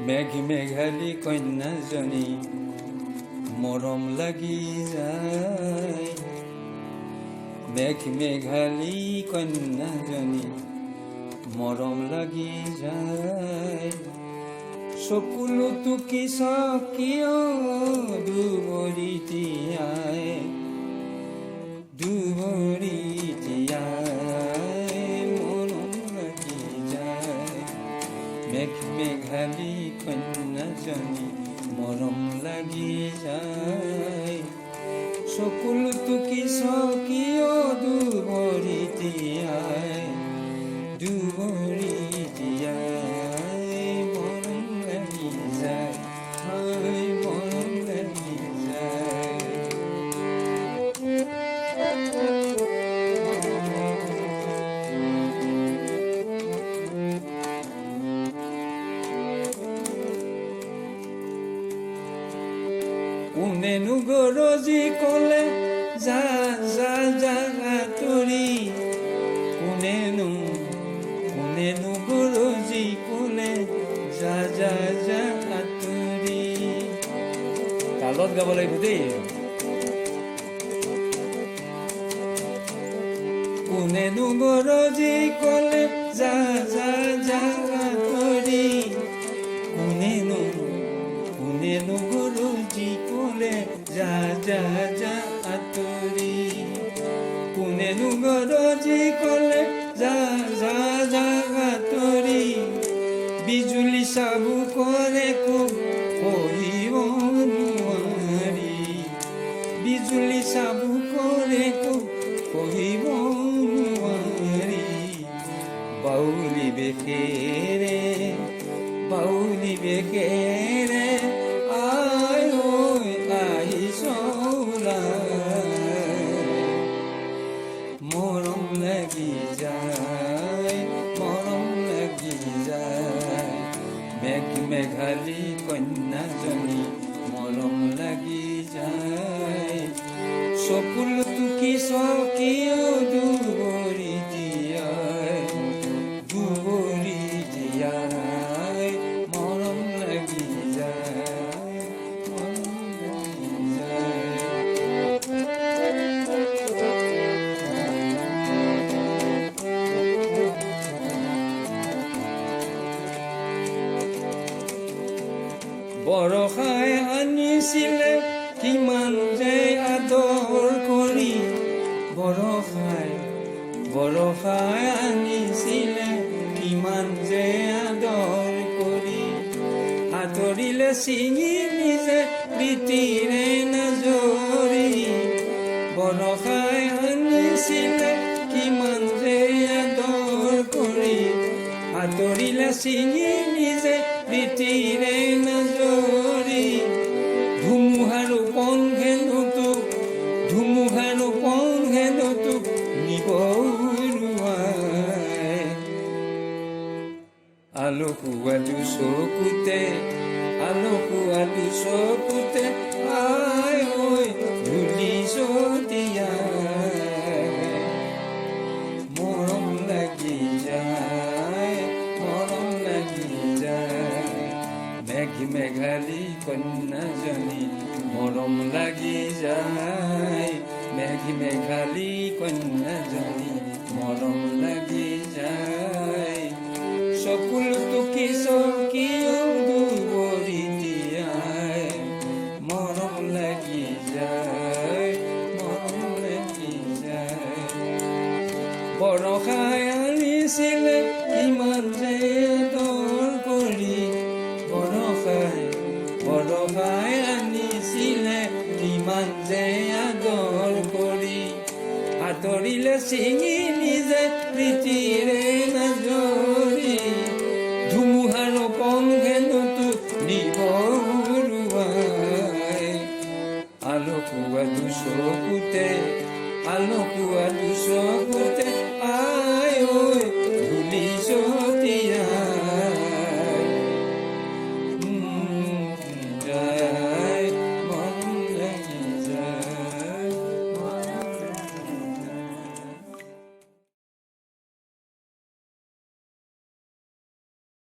মেঘ মেঘালী কন্যাজনী মৰম লাগি যায়। মেঘ মেঘালী কন্যাজনী মৰম লাগি যায়। চকুলো টুকি কিয় দুবৰি তিয়াই দুবৰি তিয়াই মৰম লাগি যায়। মেঘ মেঘালী কন্যাজনী মৰম লাগি যায়। চকুলো টুকি কিয় দুবৰি তিয়াই দুবৰি তিয়াই মৰম লাগি যায়। হয় মৰম লাগি যায়। কোনেনো গৰজি ক'লে যা যা যা আঁতৰি। কোনেনো গৰজি ক'লে যা যা যা আঁতৰি। তালত গাব লাগিব দেই। কোনেনো গৰজি ক'লে যা যা যা আঁতৰি। কোনেনো গৰজি ক'লে যা যা যা আঁতৰি। কোনেনো গৰজি ক'লে যা যা যা আঁতৰি। বিজুলী চাবুকৰে পঢ়িব নোৱাৰি। বিজুলী চাবুকৰে পঢ়িব নোৱাৰি। বাউলি বেকেৰে আই ঐ আহিছ মৰম লাগি যায়। মৰম লাগি যায়। মেঘ মেঘালী কন্যাজনী মৰম লাগি যায়। চকুলো টুকি কিয় দুবৰি তিয়াই দুবৰি তিয়াই মৰম লাগি যায়। মৰম লাগি যায়। বৰষাই আনিছিলে কিমান যে আদৰ কৰি। বৰষাই আনিছিলে কিমান যে আদৰ কৰি। আদৰিলে ছিঙি নিজে প্ৰীতিৰে নজৰি। বৰষাই আনিছিলে কিমান যে আদৰ কৰি। আদৰিলে ছিঙি নিজে প্ৰীতিৰে নজৰি। ধুমুহাৰো পন হেনো তোক নিব নোৱাৰে। আলোকো আলো চকুতে আই ঐ ধূলি ছটিয়াই মৰম লাগি যায়। মৰম লাগি যায়। মেঘ মেঘালী কন্যাজনী মৰম লাগি যায়। মেঘ মেঘালী কন্যাজনী মৰম লাগি যায়। চকুলো টুকি কিয় দুবৰি তিয়াই মৰম লাগি যায়। মৰম লাগি যায়। বৰষাই আনিছিলে কিমান যে আদৰ কৰি। বৰষাই আনিছিলে কিমান যে আদৰ কৰি। আদৰিলে ছিঙি নিজে প্ৰীতিৰে